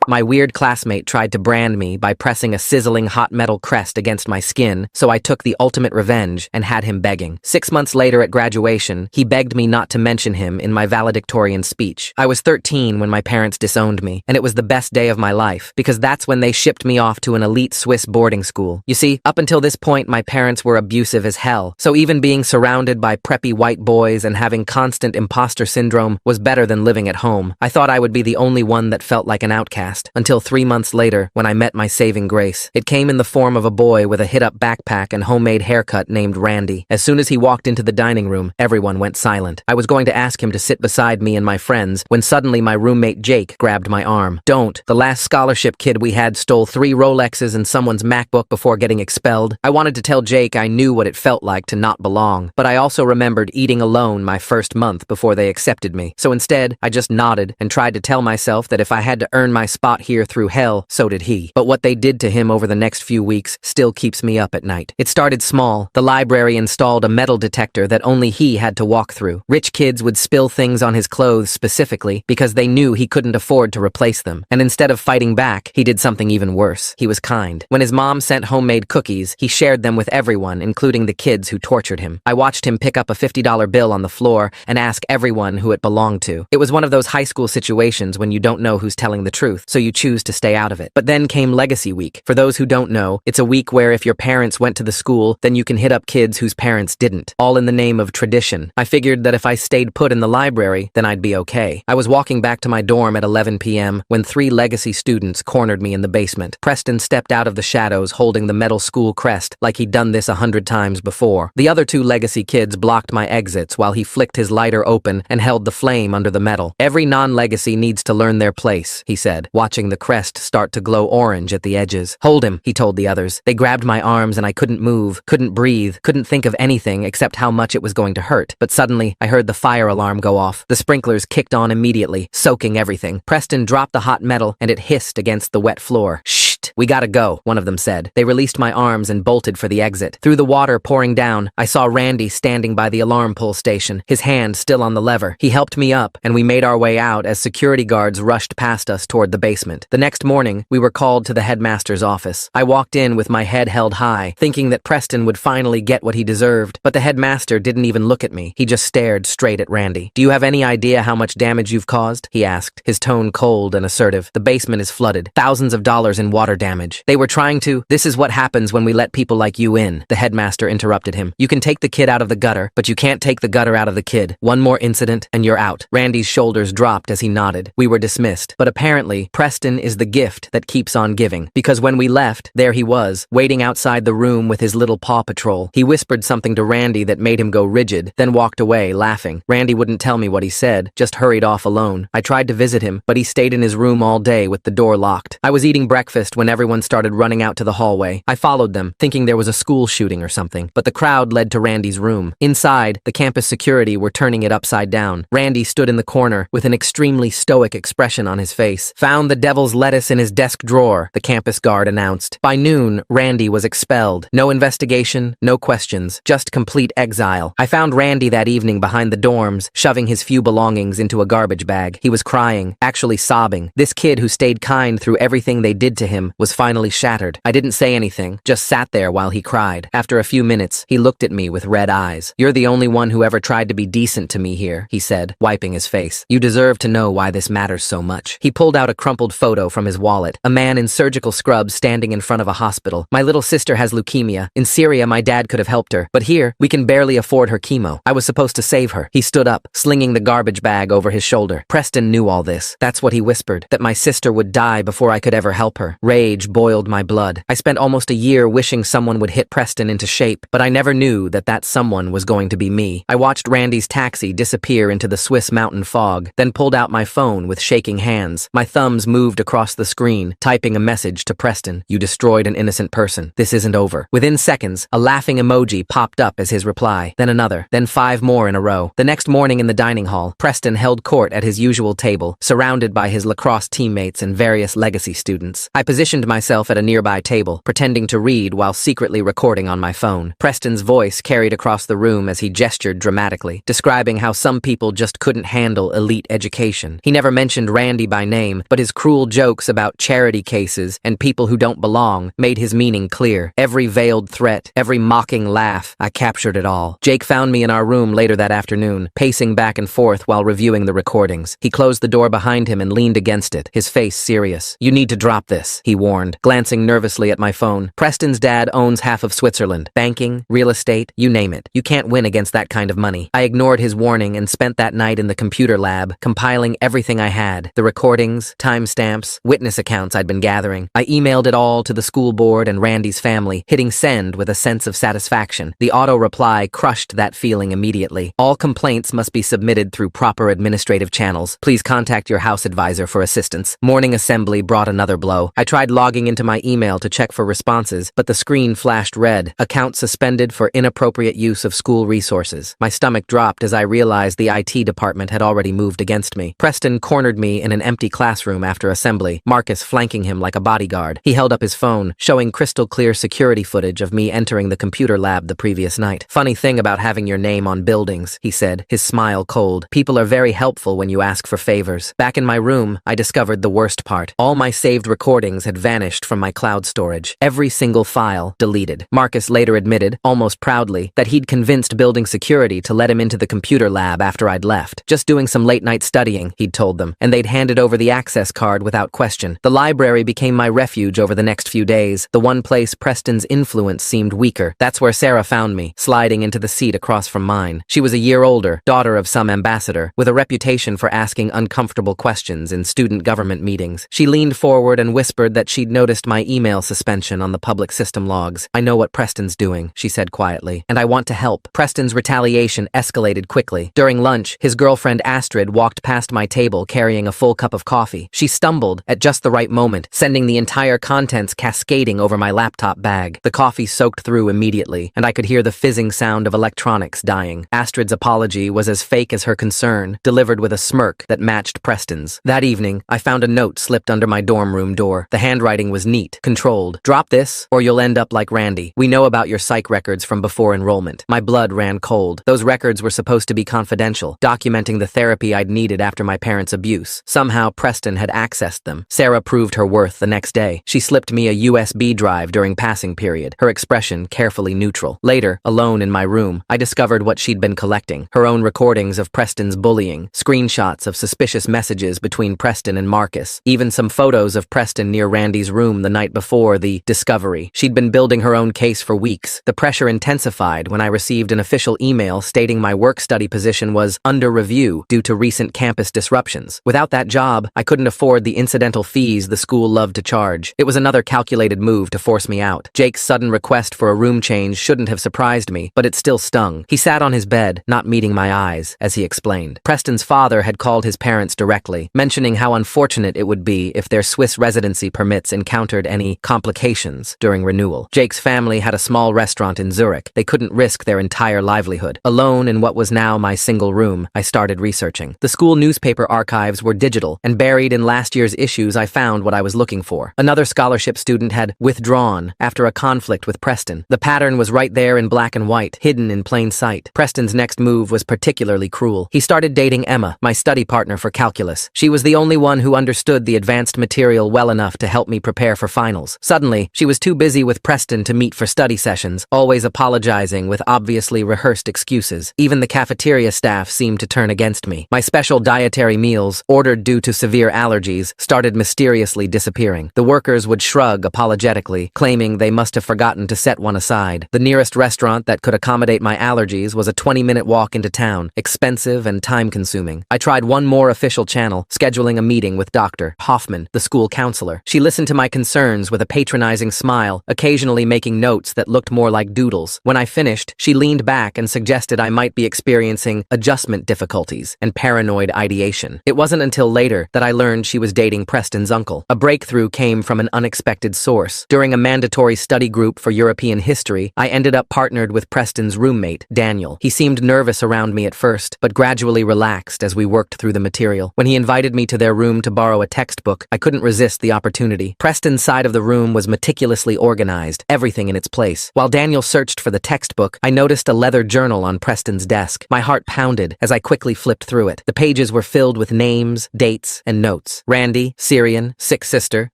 My weird classmate tried to brand me by pressing a sizzling hot metal crest against my skin, so I took the ultimate revenge and had him begging. 6 months later at graduation, he begged me not to mention him in my valedictorian speech. I was 13 when my parents disowned me, and it was the best day of my life, because that's when they shipped me off to an elite Swiss boarding school. You see, up until this point, my parents were abusive as hell, so even being surrounded by preppy white boys and having constant imposter syndrome was better than living at home. I thought I would be the only one that felt like an outcast. Until 3 months later, when I met my saving grace. It came in the form of a boy with a hit-up backpack and homemade haircut named Randy. As soon as he walked into the dining room, everyone went silent. I was going to ask him to sit beside me and my friends when suddenly my roommate Jake grabbed my arm. Don't. The last scholarship kid we had stole 3 Rolexes and someone's MacBook before getting expelled. I wanted to tell Jake I knew what it felt like to not belong, but I also remembered eating alone my first month before they accepted me. So instead, I just nodded and tried to tell myself that if I had to earn my spot here through hell, so did he. But what they did to him over the next few weeks still keeps me up at night. It started small. The library installed a metal detector that only he had to walk through. Rich kids would spill things on his clothes specifically because they knew he couldn't afford to replace them. And instead of fighting back, he did something even worse. He was kind. When his mom sent homemade cookies, he shared them with everyone, including the kids who tortured him. I watched him pick up a $50 bill on the floor and ask everyone who it belonged to. It was one of those high school situations when you don't know who's telling the truth, so you choose to stay out of it. But then came Legacy Week. For those who don't know, it's a week where if your parents went to the school, then you can hit up kids whose parents didn't, all in the name of tradition. I figured that if I stayed put in the library, then I'd be okay. I was walking back to my dorm at 11 p.m. when 3 Legacy students cornered me in the basement. Preston stepped out of the shadows holding the metal school crest like he'd done this 100 times before. The other 2 Legacy kids blocked my exits while he flicked his lighter open and held the flame under the metal. Every non-Legacy needs to learn their place, he said, watching the crest start to glow orange at the edges. Hold him, he told the others. They grabbed my arms and I couldn't move, couldn't breathe, couldn't think of anything except how much it was going to hurt. But suddenly, I heard the fire alarm go off. The sprinklers kicked on immediately, soaking everything. Preston dropped the hot metal and it hissed against the wet floor. Shh! We gotta go, one of them said. They released my arms and bolted for the exit. Through the water pouring down, I saw Randy standing by the alarm pull station, his hand still on the lever. He helped me up, and we made our way out as security guards rushed past us toward the basement. The next morning, we were called to the headmaster's office. I walked in with my head held high, thinking that Preston would finally get what he deserved, but the headmaster didn't even look at me. He just stared straight at Randy. Do you have any idea how much damage you've caused? He asked, his tone cold and assertive. The basement is flooded. Thousands of dollars in water damage. They were trying to. This is what happens when we let people like you in. The headmaster interrupted him. You can take the kid out of the gutter, but you can't take the gutter out of the kid. One more incident and you're out. Randy's shoulders dropped as he nodded. We were dismissed. But apparently, Preston is the gift that keeps on giving. Because when we left, there he was, waiting outside the room with his little paw patrol. He whispered something to Randy that made him go rigid, then walked away, laughing. Randy wouldn't tell me what he said, just hurried off alone. I tried to visit him, but he stayed in his room all day with the door locked. I was eating breakfast when everyone started running out to the hallway. I followed them, thinking there was a school shooting or something, but the crowd led to Randy's room. Inside, the campus security were turning it upside down. Randy stood in the corner with an extremely stoic expression on his face. Found the devil's lettuce in his desk drawer, the campus guard announced. By noon, Randy was expelled. No investigation, no questions, just complete exile. I found Randy that evening behind the dorms, shoving his few belongings into a garbage bag. He was crying, actually sobbing. This kid who stayed kind through everything they did to him was finally shattered. I didn't say anything, just sat there while he cried. After a few minutes, he looked at me with red eyes. You're the only one who ever tried to be decent to me here, he said, wiping his face. You deserve to know why this matters so much. He pulled out a crumpled photo from his wallet. A man in surgical scrubs standing in front of a hospital. My little sister has leukemia. In Syria, my dad could have helped her, but here, we can barely afford her chemo. I was supposed to save her. He stood up, slinging the garbage bag over his shoulder. Preston knew all this. That's what he whispered, that my sister would die before I could ever help her. Rage boiled my blood. I spent almost a year wishing someone would hit Preston into shape, but I never knew that that someone was going to be me. I watched Randy's taxi disappear into the Swiss mountain fog, then pulled out my phone with shaking hands. My thumbs moved across the screen, typing a message to Preston. You destroyed an innocent person. This isn't over. Within seconds, a laughing emoji popped up as his reply, then another, then 5 more in a row. The next morning in the dining hall, Preston held court at his usual table, surrounded by his lacrosse teammates and various legacy students. I positioned positioned myself at a nearby table, pretending to read while secretly recording on my phone. Preston's voice carried across the room as he gestured dramatically, describing how some people just couldn't handle elite education. He never mentioned Randy by name, but his cruel jokes about charity cases and people who don't belong made his meaning clear. Every veiled threat, every mocking laugh, I captured it all. Jake found me in our room later that afternoon, pacing back and forth while reviewing the recordings. He closed the door behind him and leaned against it, his face serious. "You need to drop this," he warned, glancing nervously at my phone. "Preston's dad owns half of Switzerland. Banking, real estate, you name it. You can't win against that kind of money." I ignored his warning and spent that night in the computer lab, compiling everything I had. The recordings, timestamps, witness accounts I'd been gathering. I emailed it all to the school board and Randy's family, hitting send with a sense of satisfaction. The auto reply crushed that feeling immediately. "All complaints must be submitted through proper administrative channels. Please contact your house advisor for assistance." Morning assembly brought another blow. I tried logging into my email to check for responses, but the screen flashed red. "Account suspended for inappropriate use of school resources." My stomach dropped as I realized the IT department had already moved against me. Preston cornered me in an empty classroom after assembly, Marcus flanking him like a bodyguard. He held up his phone, showing crystal clear security footage of me entering the computer lab the previous night. "Funny thing about having your name on buildings," he said, his smile cold. "People are very helpful when you ask for favors." Back in my room, I discovered the worst part. All my saved recordings had vanished from my cloud storage. Every single file deleted. Marcus later admitted, almost proudly, that he'd convinced building security to let him into the computer lab after I'd left. Just doing some late-night studying, he'd told them, and they'd handed over the access card without question. The library became my refuge over the next few days, the one place Preston's influence seemed weaker. That's where Sarah found me, sliding into the seat across from mine. She was a year older, daughter of some ambassador, with a reputation for asking uncomfortable questions in student government meetings. She leaned forward and whispered that she'd noticed my email suspension on the public system logs. "I know what Preston's doing," she said quietly, "and I want to help." Preston's retaliation escalated quickly. During lunch, his girlfriend Astrid walked past my table carrying a full cup of coffee. She stumbled at just the right moment, sending the entire contents cascading over my laptop bag. The coffee soaked through immediately, and I could hear the fizzing sound of electronics dying. Astrid's apology was as fake as her concern, delivered with a smirk that matched Preston's. That evening, I found a note slipped under my dorm room door. The handwriting was neat, controlled. "Drop this, or you'll end up like Randy. We know about your psych records from before enrollment." My blood ran cold. Those records were supposed to be confidential, documenting the therapy I'd needed after my parents' abuse. Somehow, Preston had accessed them. Sarah proved her worth the next day. She slipped me a USB drive during passing period, her expression carefully neutral. Later, alone in my room, I discovered what she'd been collecting. Her own recordings of Preston's bullying, screenshots of suspicious messages between Preston and Marcus, even some photos of Preston near Randy's room the night before the discovery. She'd been building her own case for weeks. The pressure intensified when I received an official email stating my work-study position was under review due to recent campus disruptions. Without that job, I couldn't afford the incidental fees the school loved to charge. It was another calculated move to force me out. Jake's sudden request for a room change shouldn't have surprised me, but it still stung. He sat on his bed, not meeting my eyes, as he explained. Preston's father had called his parents directly, mentioning how unfortunate it would be if their Swiss residency permits encountered any complications during renewal. Jake's family had a small restaurant in Zurich. They couldn't risk their entire livelihood. Alone in what was now my single room, I started researching. The school newspaper archives were digital, and buried in last year's issues I found what I was looking for. Another scholarship student had withdrawn after a conflict with Preston. The pattern was right there in black and white, hidden in plain sight. Preston's next move was particularly cruel. He started dating Emma, my study partner for calculus. She was the only one who understood the advanced material well enough to help me prepare for finals. Suddenly, she was too busy with Preston to meet for study sessions, always apologizing with obviously rehearsed excuses. Even the cafeteria staff seemed to turn against me. My special dietary meals, ordered due to severe allergies, started mysteriously disappearing. The workers would shrug apologetically, claiming they must have forgotten to set one aside. The nearest restaurant that could accommodate my allergies was a 20-minute walk into town, expensive and time-consuming. I tried one more official channel, scheduling a meeting with Dr. Hoffman, the school counselor. She listened to my concerns with a patronizing smile, occasionally making notes that looked more like doodles. When I finished, she leaned back and suggested I might be experiencing adjustment difficulties and paranoid ideation. It wasn't until later that I learned she was dating Preston's uncle. A breakthrough came from an unexpected source. During a mandatory study group for European history, I ended up partnered with Preston's roommate, Daniel. He seemed nervous around me at first, but gradually relaxed as we worked through the material. When he invited me to their room to borrow a textbook, I couldn't resist the opportunity. Randy. Preston's side of the room was meticulously organized, everything in its place. While Daniel searched for the textbook, I noticed a leather journal on Preston's desk. My heart pounded as I quickly flipped through it. The pages were filled with names, dates, and notes. Randy, Syrian, sick sister,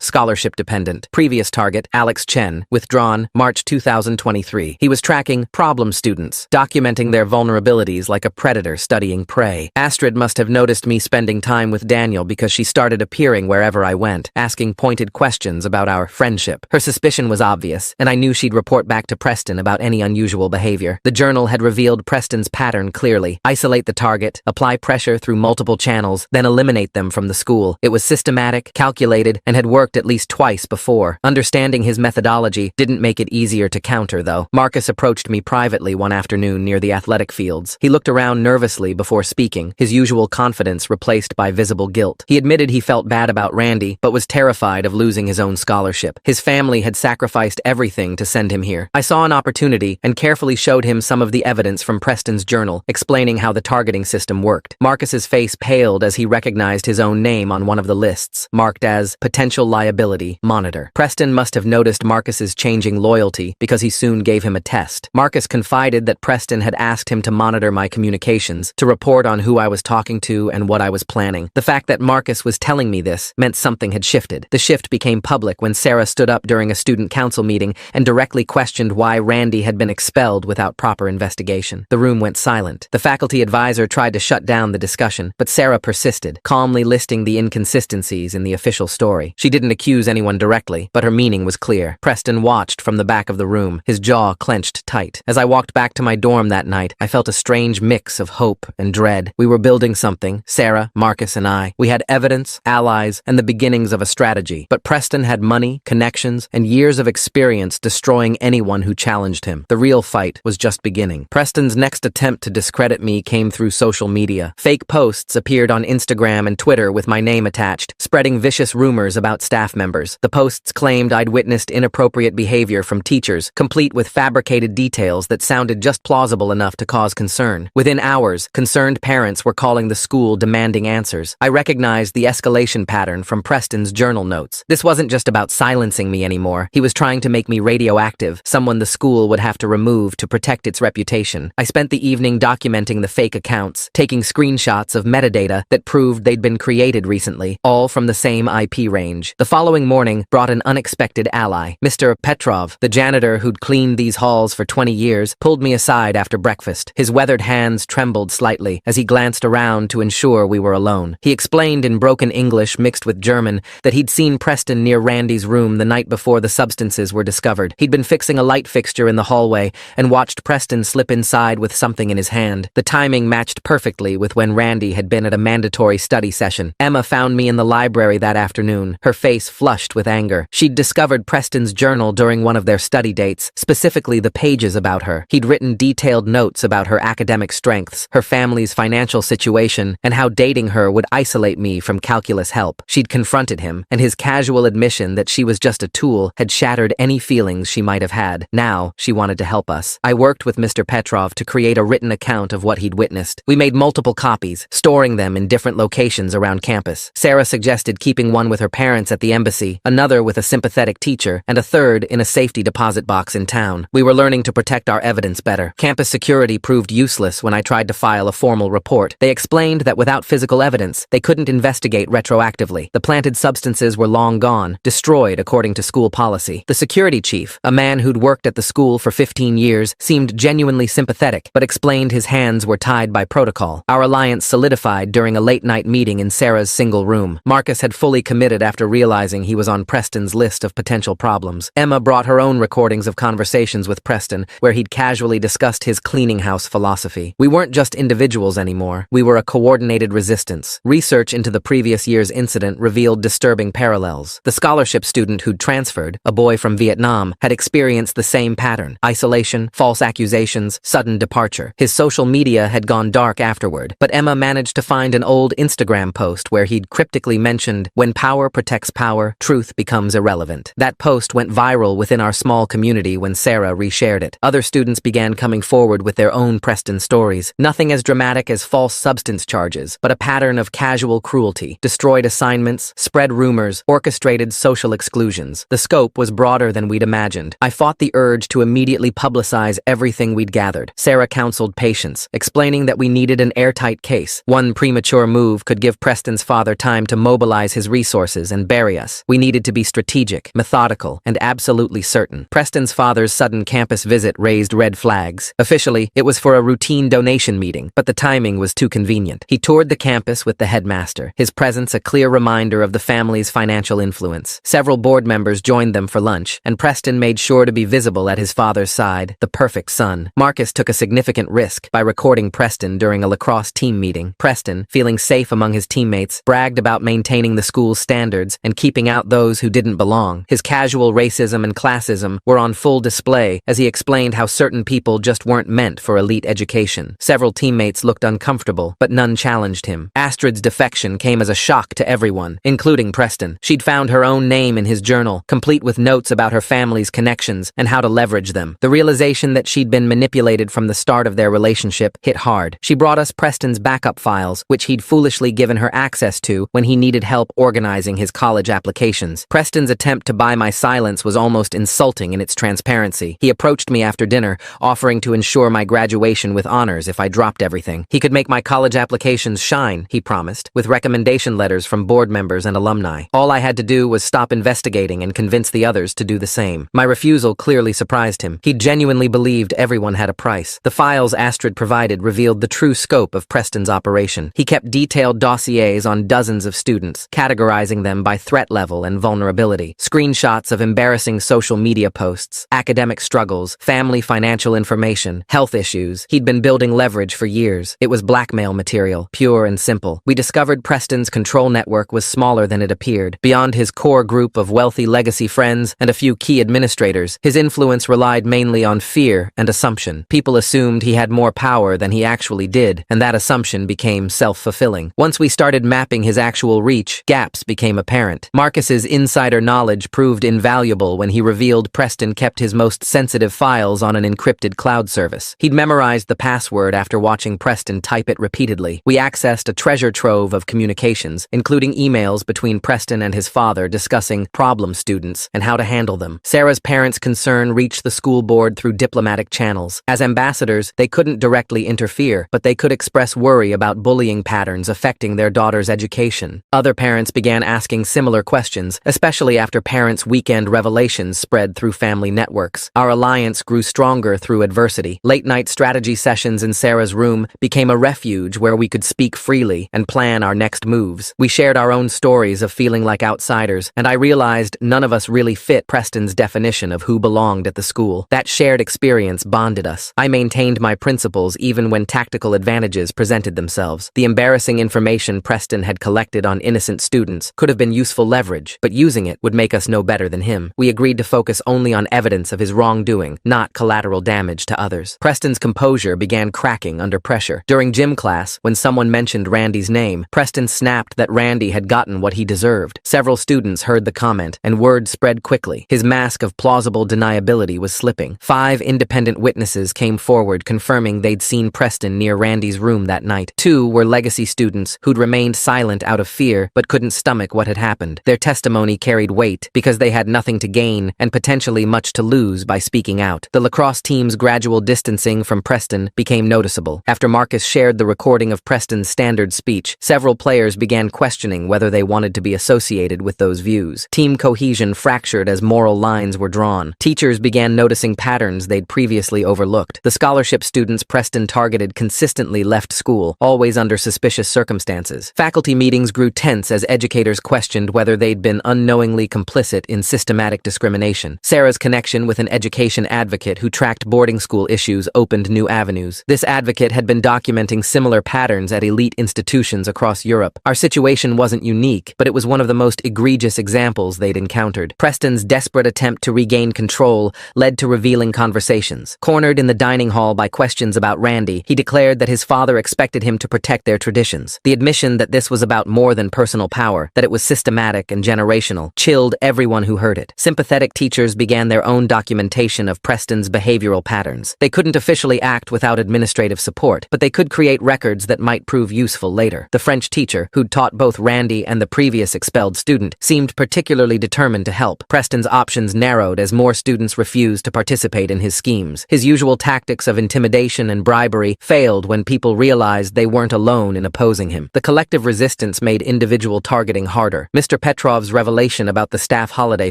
scholarship dependent. Previous target, Alex Chen, withdrawn, March 2023. He was tracking problem students, documenting their vulnerabilities like a predator studying prey. Astrid must have noticed me spending time with Daniel because she started appearing wherever I went, asking pointed questions about our friendship. Her suspicion was obvious, and I knew she'd report back to Preston about any unusual behavior. The journal had revealed Preston's pattern clearly. Isolate the target, apply pressure through multiple channels, then eliminate them from the school. It was systematic, calculated, and had worked at least twice before. Understanding his methodology didn't make it easier to counter, though. Marcus approached me privately one afternoon near the athletic fields. He looked around nervously before speaking, his usual confidence replaced by visible guilt. He admitted he felt bad about Randy, but was terrified of losing his own scholarship. His family had sacrificed everything to send him here. I saw an opportunity and carefully showed him some of the evidence from Preston's journal, explaining how the targeting system worked. Marcus's face paled as he recognized his own name on one of the lists, marked as Potential Liability Monitor. Preston must have noticed Marcus's changing loyalty because he soon gave him a test. Marcus confided that Preston had asked him to monitor my communications, to report on who I was talking to and what I was planning. The fact that Marcus was telling me this meant something had shifted. The shift became public when Sarah stood up during a student council meeting and directly questioned why Randy had been expelled without proper investigation. The room went silent. The faculty advisor tried to shut down the discussion, but Sarah persisted, calmly listing the inconsistencies in the official story. She didn't accuse anyone directly, but her meaning was clear. Preston watched from the back of the room, his jaw clenched tight. As I walked back to my dorm that night, I felt a strange mix of hope and dread. We were building something, Sarah, Marcus, and I. We had evidence, allies, and the beginnings of a strategy. But Preston had money, connections, and years of experience destroying anyone who challenged him. The real fight was just beginning. Preston's next attempt to discredit me came through social media. Fake posts appeared on Instagram and Twitter with my name attached, spreading vicious rumors about staff members. The posts claimed I'd witnessed inappropriate behavior from teachers, complete with fabricated details that sounded just plausible enough to cause concern. Within hours, concerned parents were calling the school demanding answers. I recognized the escalation pattern from Preston's journal notes. This wasn't just about silencing me anymore. He was trying to make me radioactive, someone the school would have to remove to protect its reputation. I spent the evening documenting the fake accounts, taking screenshots of metadata that proved they'd been created recently, all from the same IP range. The following morning brought an unexpected ally. Mr. Petrov, the janitor who'd cleaned these halls for 20 years, pulled me aside after breakfast. His weathered hands trembled slightly as he glanced around to ensure we were alone. He explained in broken English mixed with German that he'd seen Preston near Randy's room the night before the substances were discovered. He'd been fixing a light fixture in the hallway and watched Preston slip inside with something in his hand. The timing matched perfectly with when Randy had been at a mandatory study session. Emma found me in the library that afternoon, her face flushed with anger. She'd discovered Preston's journal during one of their study dates, specifically the pages about her. He'd written detailed notes about her academic strengths, her family's financial situation, and how dating her would isolate me from calculus help. She'd confronted him, and his casual admission that she was just a tool had shattered any feelings she might have had. Now, she wanted to help us. I worked with Mr. Petrov to create a written account of what he'd witnessed. We made multiple copies, storing them in different locations around campus. Sarah suggested keeping one with her parents at the embassy, another with a sympathetic teacher, and a third in a safety deposit box in town. We were learning to protect our evidence better. Campus security proved useless when I tried to file a formal report. They explained that without physical evidence, they couldn't investigate retroactively. The planted substances were long gone, destroyed according to school policy. The security chief, a man who'd worked at the school for 15 years, seemed genuinely sympathetic, but explained his hands were tied by protocol. Our alliance solidified during a late-night meeting in Sarah's single room. Marcus had fully committed after realizing he was on Preston's list of potential problems. Emma brought her own recordings of conversations with Preston, where he'd casually discussed his cleaning house philosophy. We weren't just individuals anymore. We were a coordinated resistance. Research into the previous year's incident revealed disturbing parallels. The scholarship student who'd transferred, a boy from Vietnam, had experienced the same pattern: isolation, false accusations, sudden departure. His social media had gone dark afterward, but Emma managed to find an old Instagram post where he'd cryptically mentioned, "When power protects power, truth becomes irrelevant." That post went viral within our small community when Sarah reshared it. Other students began coming forward with their own Preston stories. Nothing as dramatic as false substance charges, but a pattern of casual cruelty, destroyed assignments, spread rumors, orchestrated illustrated social exclusions. The scope was broader than we'd imagined. I fought the urge to immediately publicize everything we'd gathered. Sarah counseled patience, explaining that we needed an airtight case. One premature move could give Preston's father time to mobilize his resources and bury us. We needed to be strategic, methodical, and absolutely certain. Preston's father's sudden campus visit raised red flags. Officially, it was for a routine donation meeting, but the timing was too convenient. He toured the campus with the headmaster, his presence a clear reminder of the family's financial influence. Several board members joined them for lunch, and Preston made sure to be visible at his father's side, the perfect son. Marcus took a significant risk by recording Preston during a lacrosse team meeting. Preston, feeling safe among his teammates, bragged about maintaining the school's standards and keeping out those who didn't belong. His casual racism and classism were on full display as he explained how certain people just weren't meant for elite education. Several teammates looked uncomfortable, but none challenged him. Astrid's defection came as a shock to everyone, including Preston. She'd found her own name in his journal, complete with notes about her family's connections and how to leverage them. The realization that she'd been manipulated from the start of their relationship hit hard. She brought us Preston's backup files, which he'd foolishly given her access to when he needed help organizing his college applications. Preston's attempt to buy my silence was almost insulting in its transparency. He approached me after dinner, offering to ensure my graduation with honors if I dropped everything. He could make my college applications shine, he promised, with recommendation letters from board members and alumni. All I had to do was stop investigating and convince the others to do the same. My refusal clearly surprised him. He genuinely believed everyone had a price. The files Astrid provided revealed the true scope of Preston's operation. He kept detailed dossiers on dozens of students, categorizing them by threat level and vulnerability. Screenshots of embarrassing social media posts, academic struggles, family financial information, health issues. He'd been building leverage for years. It was blackmail material, pure and simple. We discovered Preston's control network was smaller than it appeared. Beyond his core group of wealthy legacy friends and a few key administrators, his influence relied mainly on fear and assumption. People assumed he had more power than he actually did, and that assumption became self-fulfilling. Once we started mapping his actual reach, gaps became apparent. Marcus's insider knowledge proved invaluable when he revealed Preston kept his most sensitive files on an encrypted cloud service. He'd memorized the password after watching Preston type it repeatedly. We accessed a treasure trove of communications, including emails between Preston and his father discussing problem students and how to handle them. Sarah's parents' concern reached the school board through diplomatic channels. As ambassadors, they couldn't directly interfere, but they could express worry about bullying patterns affecting their daughter's education. Other parents began asking similar questions, especially after parents' weekend revelations spread through family networks. Our alliance grew stronger through adversity. Late-night strategy sessions in Sarah's room became a refuge where we could speak freely and plan our next moves. We shared our own stories of feeling like outsiders, and I realized none of us really fit Preston's definition of who belonged at the school. That shared experience bonded us. I maintained my principles even when tactical advantages presented themselves. The embarrassing information Preston had collected on innocent students could have been useful leverage, but using it would make us no better than him. We agreed to focus only on evidence of his wrongdoing, not collateral damage to others. Preston's composure began cracking under pressure. During gym class, when someone mentioned Randy's name, Preston snapped that Randy had gotten what he deserved. Several students heard the comment, and word spread quickly. His mask of plausible deniability was slipping. 5 independent witnesses came forward confirming they'd seen Preston near Randy's room that night. 2 were legacy students who'd remained silent out of fear but couldn't stomach what had happened. Their testimony carried weight because they had nothing to gain and potentially much to lose by speaking out. The lacrosse team's gradual distancing from Preston became noticeable. After Marcus shared the recording of Preston's standard speech, several players began questioning whether they wanted to be associated with those views. Team cohesion fractured as moral lines were drawn. Teachers began noticing patterns they'd previously overlooked. The scholarship students Preston targeted consistently left school, always under suspicious circumstances. Faculty meetings grew tense as educators questioned whether they'd been unknowingly complicit in systematic discrimination. Sarah's connection with an education advocate who tracked boarding school issues opened new avenues. This advocate had been documenting similar patterns at elite institutions across Europe. Our situation wasn't unique, but it was one of the most egregious examples they'd encountered. Preston's desperate attempt to regain control led to revealing conversations. Cornered in the dining hall by questions about Randy, he declared that his father expected him to protect their traditions. The admission that this was about more than personal power, that it was systematic and generational, chilled everyone who heard it. Sympathetic teachers began their own documentation of Preston's behavioral patterns. They couldn't officially act without administrative support, but they could create records that might prove useful later. The French teacher, who'd taught both Randy and the previous expelled student, student, seemed particularly determined to help. Preston's options narrowed as more students refused to participate in his schemes. His usual tactics of intimidation and bribery failed when people realized they weren't alone in opposing him. The collective resistance made individual targeting harder. Mr. Petrov's revelation about the staff holiday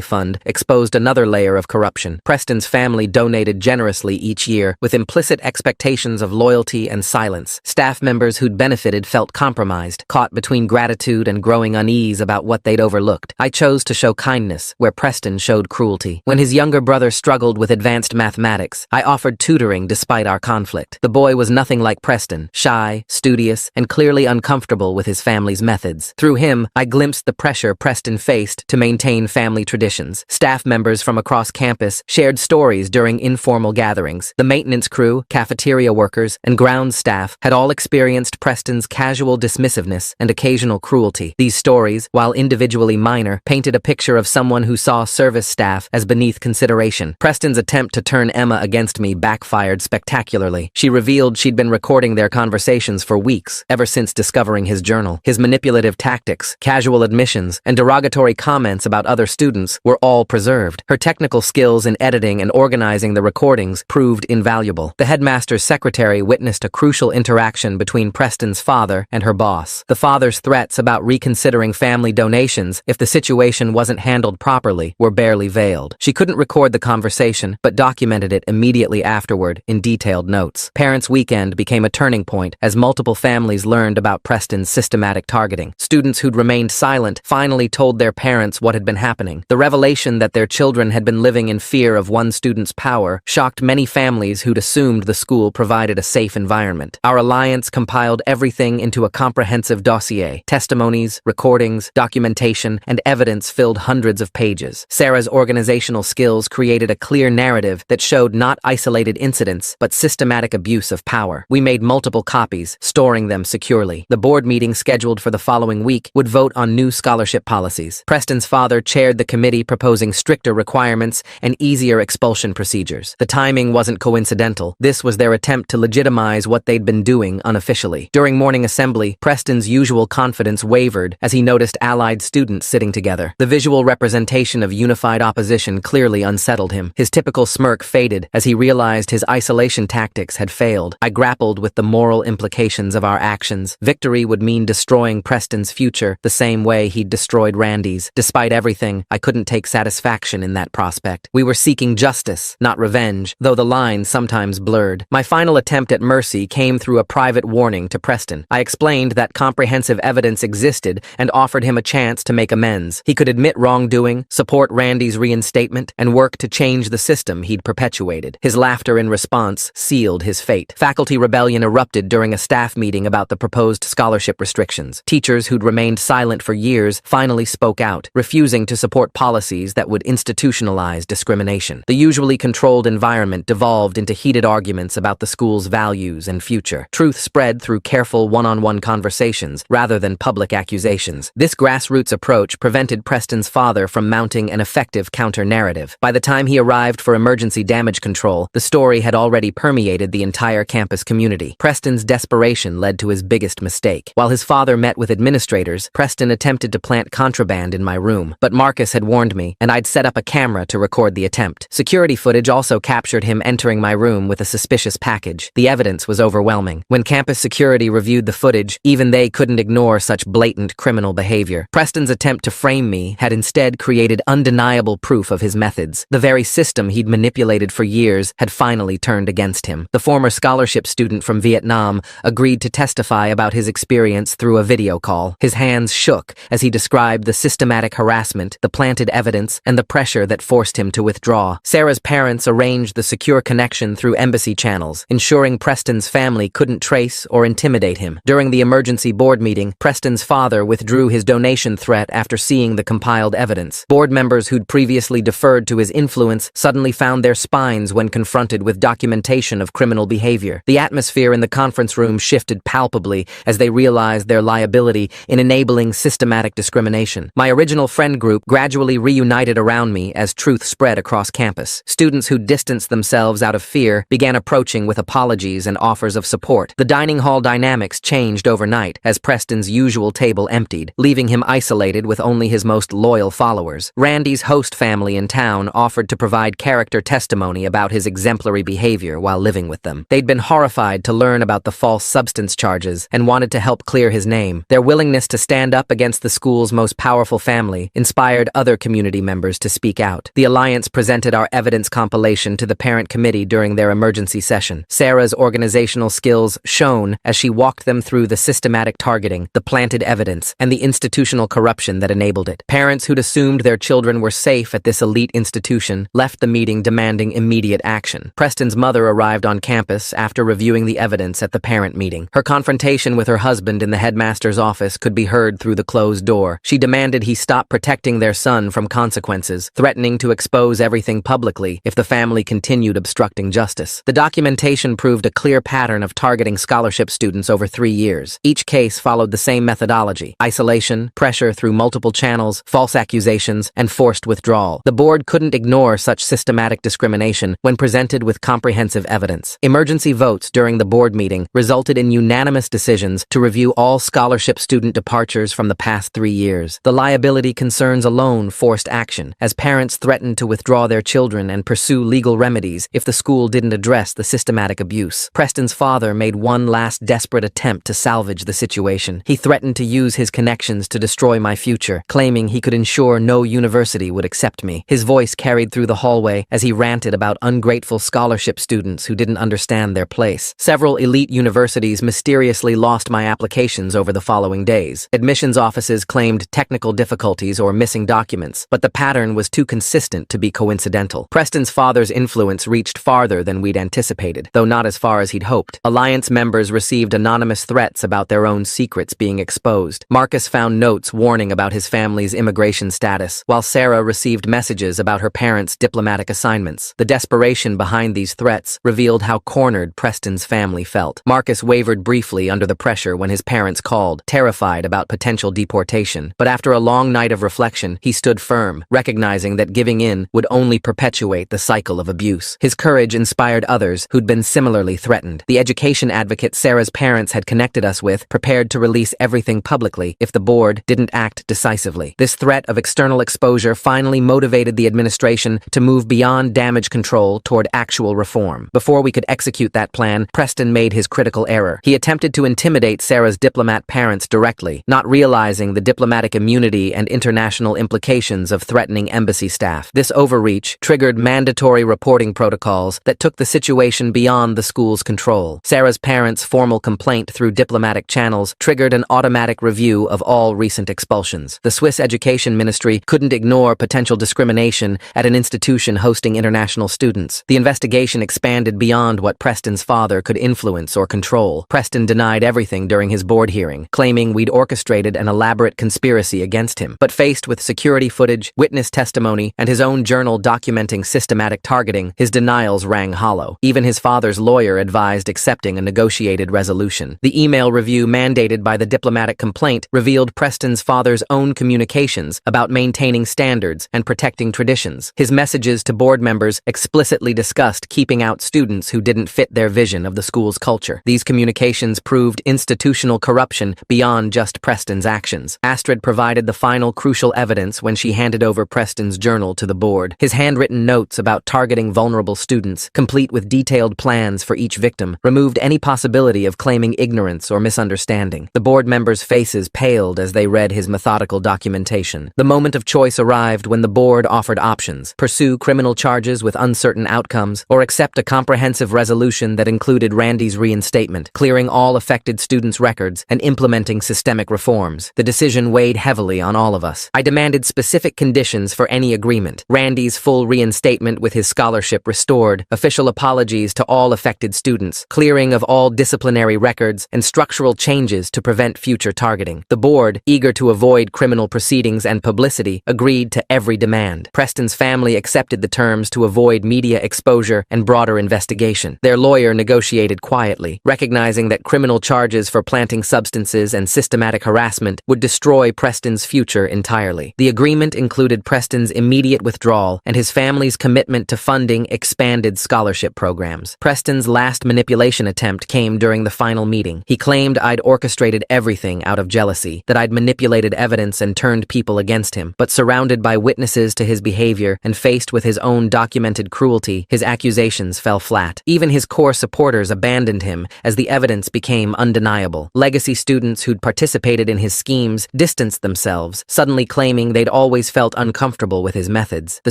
fund exposed another layer of corruption. Preston's family donated generously each year, with implicit expectations of loyalty and silence. Staff members who'd benefited felt compromised, caught between gratitude and growing unease about what they'd overlooked. I chose to show kindness, where Preston showed cruelty. When his younger brother struggled with advanced mathematics, I offered tutoring despite our conflict. The boy was nothing like Preston, shy, studious, and clearly uncomfortable with his family's methods. Through him, I glimpsed the pressure Preston faced to maintain family traditions. Staff members from across campus shared stories during informal gatherings. The maintenance crew, cafeteria workers, and grounds staff had all experienced Preston's casual dismissiveness and occasional cruelty. These stories, while individually minor, painted a picture of someone who saw service staff as beneath consideration. Preston's attempt to turn Emma against me backfired spectacularly. She revealed she'd been recording their conversations for weeks, ever since discovering his journal. His manipulative tactics, casual admissions, and derogatory comments about other students were all preserved. Her technical skills in editing and organizing the recordings proved invaluable. The headmaster's secretary witnessed a crucial interaction between Preston's father and her boss. The father's threats about reconsidering family donations if the situation wasn't handled properly were barely veiled. She couldn't record the conversation, but documented it immediately afterward in detailed notes. Parents' Weekend became a turning point as multiple families learned about Preston's systematic targeting. Students who'd remained silent finally told their parents what had been happening. The revelation that their children had been living in fear of one student's power shocked many families who'd assumed the school provided a safe environment. Our alliance compiled everything into a comprehensive dossier. Testimonies, recordings, documentation, and evidence filled hundreds of pages. Sarah's organizational skills created a clear narrative that showed not isolated incidents, but systematic abuse of power. We made multiple copies, storing them securely. The board meeting scheduled for the following week would vote on new scholarship policies. Preston's father chaired the committee proposing stricter requirements and easier expulsion procedures. The timing wasn't coincidental. This was their attempt to legitimize what they'd been doing unofficially. During morning assembly, Preston's usual confidence wavered as he noticed allied students sitting together. The visual representation of unified opposition clearly unsettled him. His typical smirk faded as he realized his isolation tactics had failed. I grappled with the moral implications of our actions. Victory would mean destroying Preston's future the same way he'd destroyed Randy's. Despite everything, I couldn't take satisfaction in that prospect. We were seeking justice, not revenge, though the lines sometimes blurred. My final attempt at mercy came through a private warning to Preston. I explained that comprehensive evidence existed and offered him a chance to make amends. He could admit wrongdoing, support Randy's reinstatement, and work to change the system he'd perpetuated. His laughter in response sealed his fate. Faculty rebellion erupted during a staff meeting about the proposed scholarship restrictions. Teachers who'd remained silent for years finally spoke out, refusing to support policies that would institutionalize discrimination. The usually controlled environment devolved into heated arguments about the school's values and future. Truth spread through careful one-on-one conversations rather than public accusations. This grassroots approach prevented Preston's father from mounting an effective counter-narrative. By the time he arrived for emergency damage control, the story had already permeated the entire campus community. Preston's desperation led to his biggest mistake. While his father met with administrators, Preston attempted to plant contraband in my room, but Marcus had warned me, and I'd set up a camera to record the attempt. Security footage also captured him entering my room with a suspicious package. The evidence was overwhelming. When campus security reviewed the footage, even they couldn't ignore such blatant criminal behavior. Preston's attempt to frame me had instead created undeniable proof of his methods. The very system he'd manipulated for years had finally turned against him. The former scholarship student from Vietnam agreed to testify about his experience through a video call. His hands shook as he described the systematic harassment, the planted evidence, and the pressure that forced him to withdraw. Sarah's parents arranged the secure connection through embassy channels, ensuring Preston's family couldn't trace or intimidate him. During the emergency board meeting, Preston's father withdrew his donation threat after seeing the compiled evidence. Board members who'd previously deferred to his influence suddenly found their spines when confronted with documentation of criminal behavior. The atmosphere in the conference room shifted palpably as they realized their liability in enabling systematic discrimination. My original friend group gradually reunited around me as truth spread across campus. Students who distanced themselves out of fear began approaching with apologies and offers of support. The dining hall dynamics changed overnight as Preston's usual table emptied, leaving him isolated with with only his most loyal followers. Randy's host family in town offered to provide character testimony about his exemplary behavior while living with them. They'd been horrified to learn about the false substance charges and wanted to help clear his name. Their willingness to stand up against the school's most powerful family inspired other community members to speak out. The Alliance presented our evidence compilation to the parent committee during their emergency session. Sarah's organizational skills shone as she walked them through the systematic targeting, the planted evidence, and the institutional corruption that enabled it. Parents who'd assumed their children were safe at this elite institution left the meeting demanding immediate action. Preston's mother arrived on campus after reviewing the evidence at the parent meeting. Her confrontation with her husband in the headmaster's office could be heard through the closed door. She demanded he stop protecting their son from consequences, threatening to expose everything publicly if the family continued obstructing justice. The documentation proved a clear pattern of targeting scholarship students over 3 years. Each case followed the same methodology: isolation, pressure through multiple channels, false accusations, and forced withdrawal. The board couldn't ignore such systematic discrimination when presented with comprehensive evidence. Emergency votes during the board meeting resulted in unanimous decisions to review all scholarship student departures from the past 3 years. The liability concerns alone forced action, as parents threatened to withdraw their children and pursue legal remedies if the school didn't address the systematic abuse. Preston's father made one last desperate attempt to salvage the situation. He threatened to use his connections to destroy my future, claiming he could ensure no university would accept me. His voice carried through the hallway as he ranted about ungrateful scholarship students who didn't understand their place. Several elite universities mysteriously lost my applications over the following days. Admissions offices claimed technical difficulties or missing documents, but the pattern was too consistent to be coincidental. Preston's father's influence reached farther than we'd anticipated, though not as far as he'd hoped. Alliance members received anonymous threats about their own secrets being exposed. Marcus found notes warning about his family's immigration status, while Sarah received messages about her parents' diplomatic assignments. The desperation behind these threats revealed how cornered Preston's family felt. Marcus wavered briefly under the pressure when his parents called, terrified about potential deportation. But after a long night of reflection, he stood firm, recognizing that giving in would only perpetuate the cycle of abuse. His courage inspired others who'd been similarly threatened. The education advocate Sarah's parents had connected us with prepared to release everything publicly if the board didn't act decisively. This threat of external exposure finally motivated the administration to move beyond damage control toward actual reform. Before we could execute that plan, Preston made his critical error. He attempted to intimidate Sarah's diplomat parents directly, not realizing the diplomatic immunity and international implications of threatening embassy staff. This overreach triggered mandatory reporting protocols that took the situation beyond the school's control. Sarah's parents' formal complaint through diplomatic channels triggered an automatic review of all recent expulsions. The Swiss Education Ministry couldn't ignore potential discrimination at an institution hosting international students. The investigation expanded beyond what Preston's father could influence or control. Preston denied everything during his board hearing, claiming we'd orchestrated an elaborate conspiracy against him. But faced with security footage, witness testimony, and his own journal documenting systematic targeting, his denials rang hollow. Even his father's lawyer advised accepting a negotiated resolution. The email review mandated by the diplomatic complaint revealed Preston's father's own communications about maintaining standards and protecting traditions. His messages to board members explicitly discussed keeping out students who didn't fit their vision of the school's culture. These communications proved institutional corruption beyond just Preston's actions. Astrid provided the final crucial evidence when she handed over Preston's journal to the board. His handwritten notes about targeting vulnerable students, complete with detailed plans for each victim, removed any possibility of claiming ignorance or misunderstanding. The board members' faces paled as they read his methodical documentation. The moment of choice arrived when the board offered options: pursue criminal charges with uncertain outcomes, or accept a comprehensive resolution that included Randy's reinstatement, clearing all affected students' records, and implementing systemic reforms. The decision weighed heavily on all of us. I demanded specific conditions for any agreement: Randy's full reinstatement with his scholarship restored, official apologies to all affected students, clearing of all disciplinary records, and structural changes to prevent future targeting. The board, eager to avoid criminal proceedings and publicity, agreed to every demand. Preston's family accepted the terms to avoid media exposure and broader investigation. Their lawyer negotiated quietly, recognizing that criminal charges for planting substances and systematic harassment would destroy Preston's future entirely. The agreement included Preston's immediate withdrawal and his family's commitment to funding expanded scholarship programs. Preston's last manipulation attempt came during the final meeting. He claimed I'd orchestrated everything out of jealousy, that I'd manipulated evidence evidence and turned people against him. But surrounded by witnesses to his behavior and faced with his own documented cruelty, his accusations fell flat. Even his core supporters abandoned him as the evidence became undeniable. Legacy students who'd participated in his schemes distanced themselves, suddenly claiming they'd always felt uncomfortable with his methods. The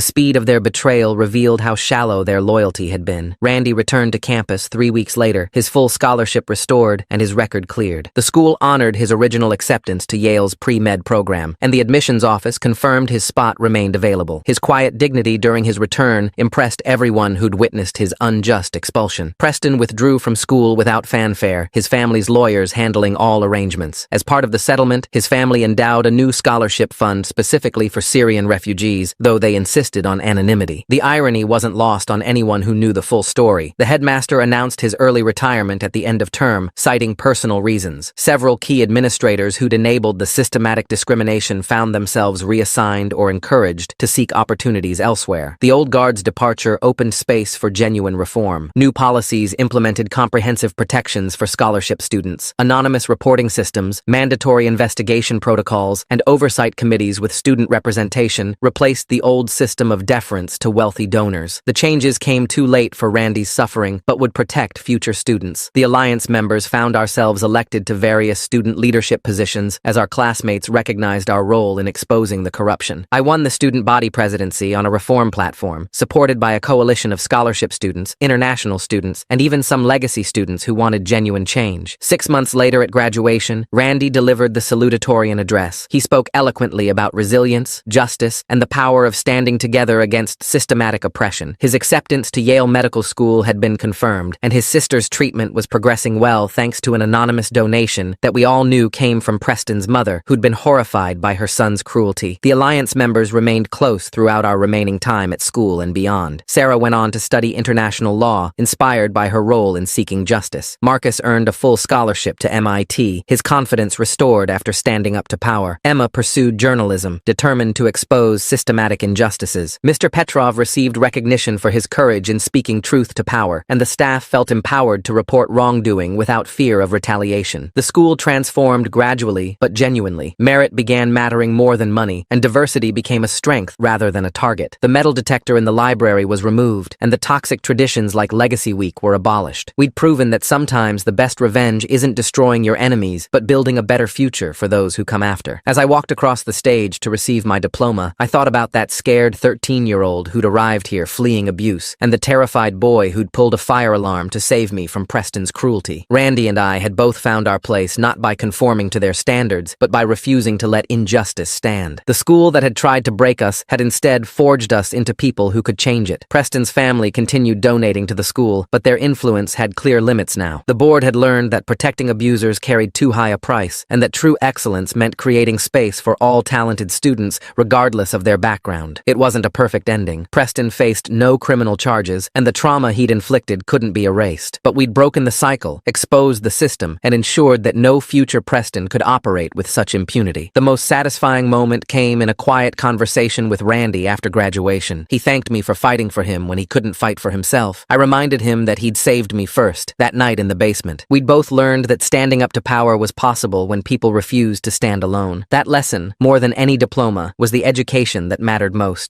speed of their betrayal revealed how shallow their loyalty had been. Randy returned to campus 3 weeks later, his full scholarship restored and his record cleared. The school honored his original acceptance to Yale's pre-med program, and the admissions office confirmed his spot remained available. His quiet dignity during his return impressed everyone who'd witnessed his unjust expulsion. Preston withdrew from school without fanfare, his family's lawyers handling all arrangements. As part of the settlement, his family endowed a new scholarship fund specifically for Syrian refugees, though they insisted on anonymity. The irony wasn't lost on anyone who knew the full story. The headmaster announced his early retirement at the end of term, citing personal reasons. Several key administrators who'd enabled the systematic discrimination found themselves reassigned or encouraged to seek opportunities elsewhere. The old guard's departure opened space for genuine reform. New policies implemented comprehensive protections for scholarship students, anonymous reporting systems, mandatory investigation protocols, and oversight committees with student representation replaced the old system of deference to wealthy donors. The changes came too late for Randy's suffering, but would protect future students. The Alliance members found ourselves elected to various student leadership positions as our classmates recognized our role in exposing the corruption. I won the student body presidency on a reform platform, supported by a coalition of scholarship students, international students, and even some legacy students who wanted genuine change. 6 months later at graduation, Randy delivered the salutatorian address. He spoke eloquently about resilience, justice, and the power of standing together against systematic oppression. His acceptance to Yale Medical School had been confirmed, and his sister's treatment was progressing well thanks to an anonymous donation that we all knew came from Preston's mother, who'd been horrified by her son's cruelty. The Alliance members remained close throughout our remaining time at school and beyond. Sarah went on to study international law, inspired by her role in seeking justice. Marcus earned a full scholarship to MIT, his confidence restored after standing up to power. Emma pursued journalism, determined to expose systematic injustices. Mr. Petrov received recognition for his courage in speaking truth to power, and the staff felt empowered to report wrongdoing without fear of retaliation. The school transformed gradually, but genuinely. Merit began mattering more than money, and diversity became a strength rather than a target. The metal detector in the library was removed, and the toxic traditions like Legacy Week were abolished. We'd proven that sometimes the best revenge isn't destroying your enemies, but building a better future for those who come after. As I walked across the stage to receive my diploma, I thought about that scared 13-year-old who'd arrived here fleeing abuse, and the terrified boy who'd pulled a fire alarm to save me from Preston's cruelty. Randy and I had both found our place not by conforming to their standards, but by refusing to let injustice stand. The school that had tried to break us had instead forged us into people who could change it. Preston's family continued donating to the school, but their influence had clear limits now. The board had learned that protecting abusers carried too high a price, and that true excellence meant creating space for all talented students, regardless of their background. It wasn't a perfect ending. Preston faced no criminal charges, and the trauma he'd inflicted couldn't be erased. But we'd broken the cycle, exposed the system, and ensured that no future Preston could operate with such impunity. The most satisfying moment came in a quiet conversation with Randy after graduation. He thanked me for fighting for him when he couldn't fight for himself. I reminded him that he'd saved me first, that night in the basement. We'd both learned that standing up to power was possible when people refused to stand alone. That lesson, more than any diploma, was the education that mattered most.